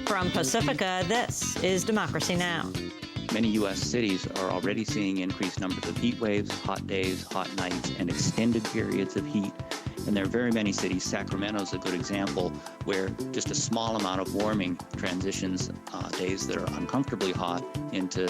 From Pacifica, this is Democracy Now! Many U.S. cities are already seeing increased numbers of heat waves, hot days, hot nights, and extended periods of heat. And there are very many cities, Sacramento's a good example, where just a small amount of warming transitions days that are uncomfortably hot into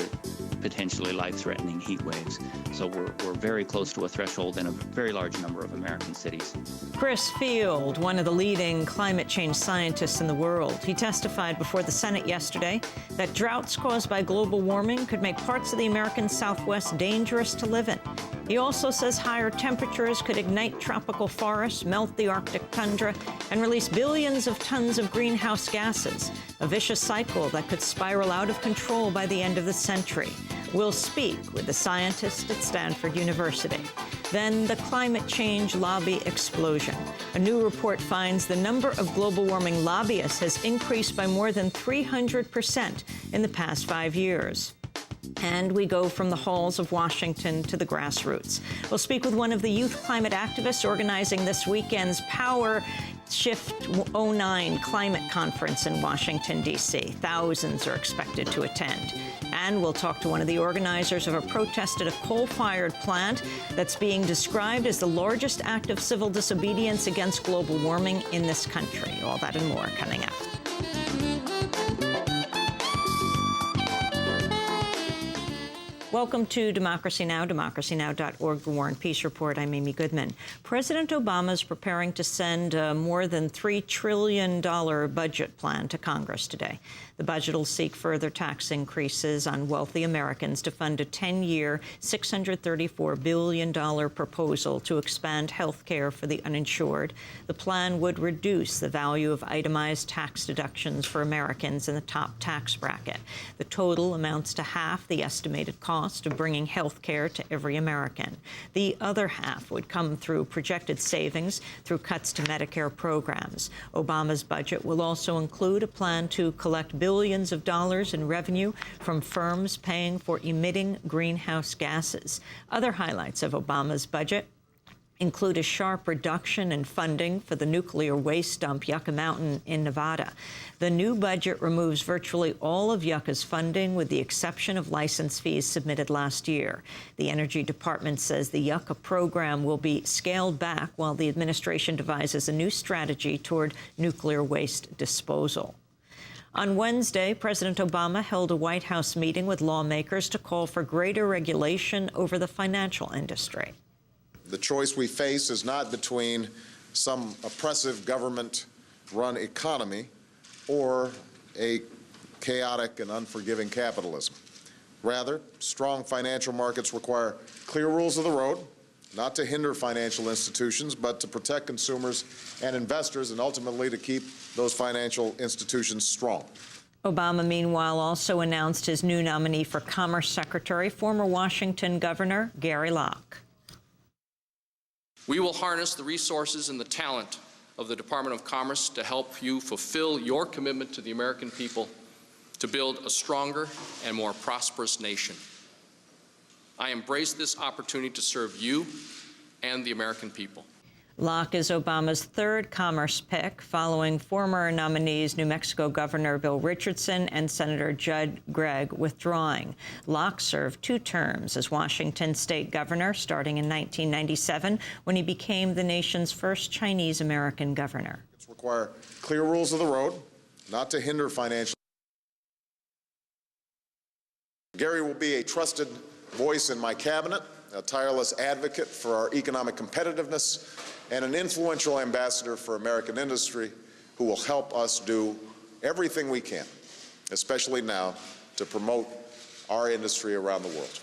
potentially life-threatening heat waves. So we're very close to a threshold in a very large number of American cities. Chris Field, one of the leading climate change scientists in the world, he testified before the Senate yesterday that droughts caused by global warming could make parts of the American Southwest dangerous to live in. He also says higher temperatures could ignite tropical forests, melt the Arctic tundra, and release billions of tons of greenhouse gases, a vicious cycle that could spiral out of control by the end of the century. We'll speak with the scientist at Stanford University. Then the climate change lobby explosion. A new report finds the number of global warming lobbyists has increased by more than 300% in the past 5 years. And we go from the halls of Washington to the grassroots. We'll speak with one of the youth climate activists organizing this weekend's Power Shift 09 climate conference in Washington, D.C. Thousands are expected to attend. And we'll talk to one of the organizers of a protest at a coal-fired plant that's being described as the largest act of civil disobedience against global warming in this country. All that and more coming up. Welcome to Democracy Now!, democracynow.org, The War and Peace Report. I'm Amy Goodman. President Obama is preparing to send a more than $3 trillion budget plan to Congress today. The budget will seek further tax increases on wealthy Americans to fund a 10-year, $634 billion proposal to expand health care for the uninsured. The plan would reduce the value of itemized tax deductions for Americans in the top tax bracket. The total amounts to half the estimated cost of bringing health care to every American. The other half would come through projected savings through cuts to Medicare programs. Obama's budget will also include a plan to collect billions of dollars in revenue from firms paying for emitting greenhouse gases. Other highlights of Obama's budget include a sharp reduction in funding for the nuclear waste dump Yucca Mountain in Nevada. The new budget removes virtually all of Yucca's funding, with the exception of license fees submitted last year. The Energy Department says the Yucca program will be scaled back while the administration devises a new strategy toward nuclear waste disposal. On Wednesday, President Obama held a White House meeting with lawmakers to call for greater regulation over the financial industry. The choice we face is not between some oppressive government-run economy or a chaotic and unforgiving capitalism. Rather, strong financial markets require clear rules of the road, not to hinder financial institutions, but to protect consumers and investors, and ultimately to keep those financial institutions strong. Obama, meanwhile, also announced his new nominee for Commerce Secretary, former Washington Governor Gary Locke. We will harness the resources and the talent of the Department of Commerce to help you fulfill your commitment to the American people to build a stronger and more prosperous nation. I embrace this opportunity to serve you and the American people. Locke is Obama's third commerce pick, following former nominees New Mexico Governor Bill Richardson and Senator Judd Gregg withdrawing. Locke served 2 terms as Washington state governor, starting in 1997, when he became the nation's first Chinese-American governor. It requires clear rules of the road, not to hinder financial. Gary will be a trusted voice in my cabinet, a tireless advocate for our economic competitiveness, and an influential ambassador for American industry who will help us do everything we can, especially now, to promote our industry around the world.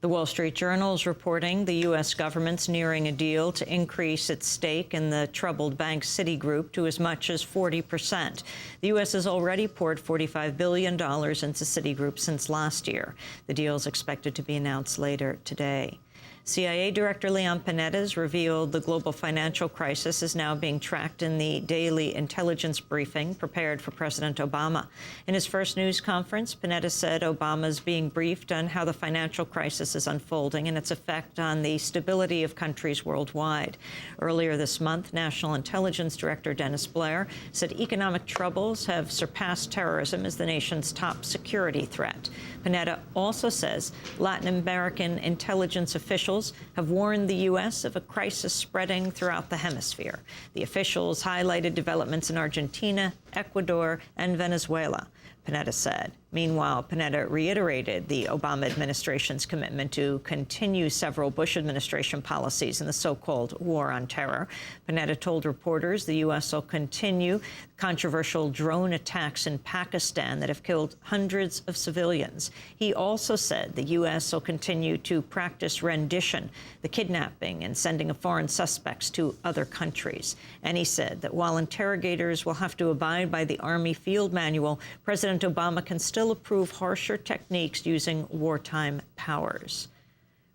The Wall Street Journal is reporting the U.S. government's nearing a deal to increase its stake in the troubled bank Citigroup to as much as 40%. The U.S. has already poured $45 billion into Citigroup since last year. The deal is expected to be announced later today. CIA Director Leon Panetta's revealed the global financial crisis is now being tracked in the daily intelligence briefing prepared for President Obama. In his first news conference, Panetta said Obama's being briefed on how the financial crisis is unfolding and its effect on the stability of countries worldwide. Earlier this month, National Intelligence Director Dennis Blair said economic troubles have surpassed terrorism as the nation's top security threat. Panetta also says Latin American intelligence officials have warned the U.S. of a crisis spreading throughout the hemisphere. The officials highlighted developments in Argentina, Ecuador, and Venezuela, Panetta said. Meanwhile, Panetta reiterated the Obama administration's commitment to continue several Bush administration policies in the so-called war on terror. Panetta told reporters the U.S. will continue controversial drone attacks in Pakistan that have killed hundreds of civilians. He also said the U.S. will continue to practice rendition, the kidnapping and sending of foreign suspects to other countries. And he said that while interrogators will have to abide by the Army field manual, President Obama can still approve harsher techniques using wartime powers.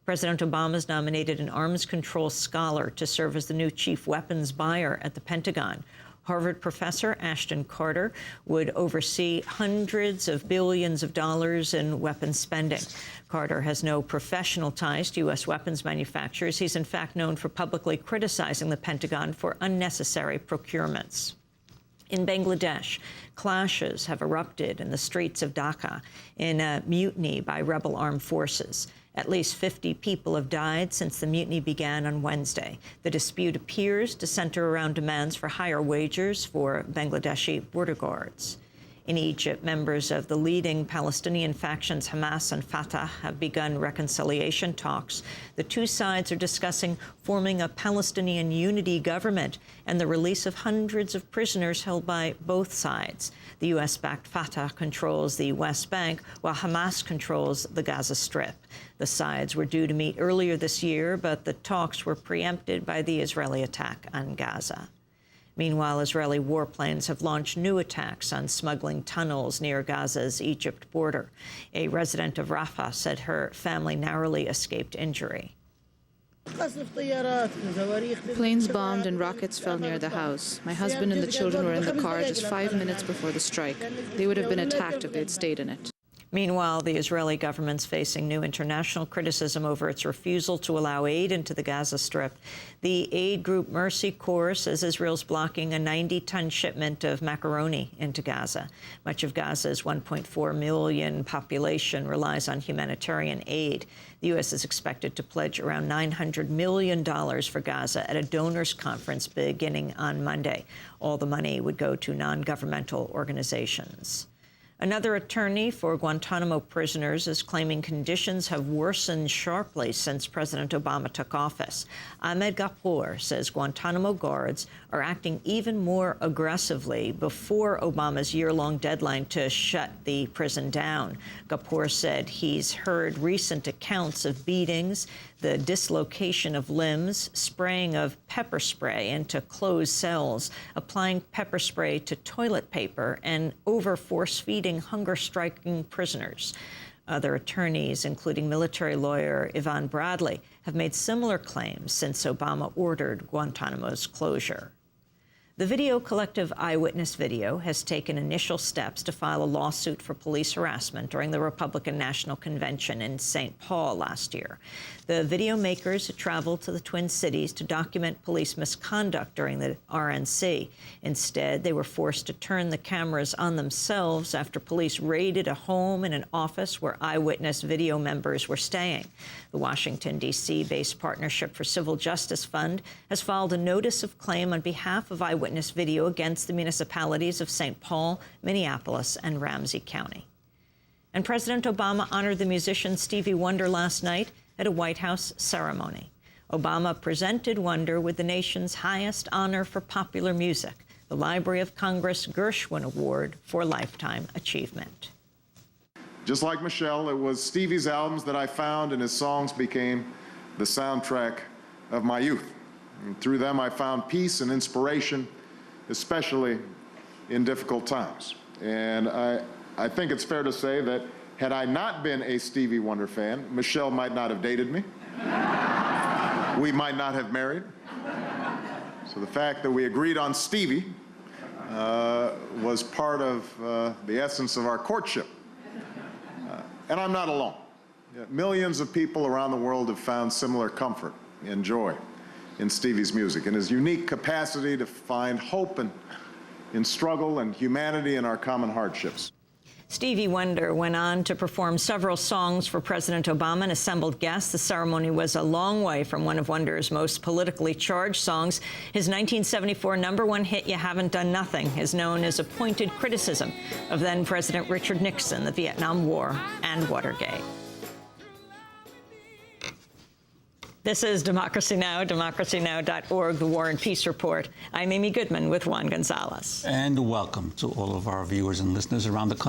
President Obama has nominated an arms control scholar to serve as the new chief weapons buyer at the Pentagon. Harvard professor Ashton Carter would oversee hundreds of billions of dollars in weapons spending. Carter has no professional ties to U.S. weapons manufacturers. He's in fact known for publicly criticizing the Pentagon for unnecessary procurements. In Bangladesh, clashes have erupted in the streets of Dhaka in a mutiny by rebel armed forces. At least 50 people have died since the mutiny began on Wednesday. The dispute appears to center around demands for higher wages for Bangladeshi border guards. In Egypt, members of the leading Palestinian factions Hamas and Fatah have begun reconciliation talks. The two sides are discussing forming a Palestinian unity government and the release of hundreds of prisoners held by both sides. The U.S.-backed Fatah controls the West Bank, while Hamas controls the Gaza Strip. The sides were due to meet earlier this year, but the talks were preempted by the Israeli attack on Gaza. Meanwhile, Israeli warplanes have launched new attacks on smuggling tunnels near Gaza's Egypt border. A resident of Rafah said her family narrowly escaped injury. Planes bombed and rockets fell near the house. My husband and the children were in the car just 5 minutes before the strike. They would have been attacked if they'd stayed in it. Meanwhile, the Israeli government's facing new international criticism over its refusal to allow aid into the Gaza Strip. The aid group Mercy Corps says Israel's blocking a 90-ton shipment of macaroni into Gaza. Much of Gaza's 1.4 million population relies on humanitarian aid. The U.S. is expected to pledge around $900 million for Gaza at a donors conference beginning on Monday. All the money would go to non-governmental organizations. Another attorney for Guantanamo prisoners is claiming conditions have worsened sharply since President Obama took office. Ahmed Ghapoor says Guantanamo guards are acting even more aggressively before Obama's year-long deadline to shut the prison down. Ghapoor said he's heard recent accounts of beatings, the dislocation of limbs, spraying of pepper spray into closed cells, applying pepper spray to toilet paper, and over-force-feeding hunger-striking prisoners. Other attorneys, including military lawyer Yvonne Bradley, have made similar claims since Obama ordered Guantanamo's closure. The video collective Eyewitness Video has taken initial steps to file a lawsuit for police harassment during the Republican National Convention in St. Paul last year. The video makers had traveled to the Twin Cities to document police misconduct during the RNC. Instead, they were forced to turn the cameras on themselves after police raided a home and an office where Eyewitness Video members were staying. The Washington, D.C.-based Partnership for Civil Justice Fund has filed a notice of claim on behalf of Eyewitness Video against the municipalities of St. Paul, Minneapolis, and Ramsey County. And President Obama honored the musician Stevie Wonder last night at a White House ceremony. Obama presented Wonder with the nation's highest honor for popular music, the Library of Congress Gershwin Award for Lifetime Achievement. Just like Michelle, it was Stevie's albums that I found, and his songs became the soundtrack of my youth. And through them, I found peace and inspiration, especially in difficult times. And I think it's fair to say that had I not been a Stevie Wonder fan, Michelle might not have dated me. we might not have married. So the fact that we agreed on Stevie was part of the essence of our courtship. And I'm not alone. Millions of people around the world have found similar comfort and joy in Stevie's music and his unique capacity to find hope in struggle and humanity in our common hardships. Stevie Wonder went on to perform several songs for President Obama and assembled guests. The ceremony was a long way from one of Wonder's most politically charged songs. His 1974 #1 hit, You Haven't Done Nothing, is known as a pointed criticism of then-President Richard Nixon, the Vietnam War, and Watergate. This is Democracy Now!, democracynow.org, the War and Peace Report. I'm Amy Goodman with Juan Gonzalez. And welcome to all of our viewers and listeners around the country.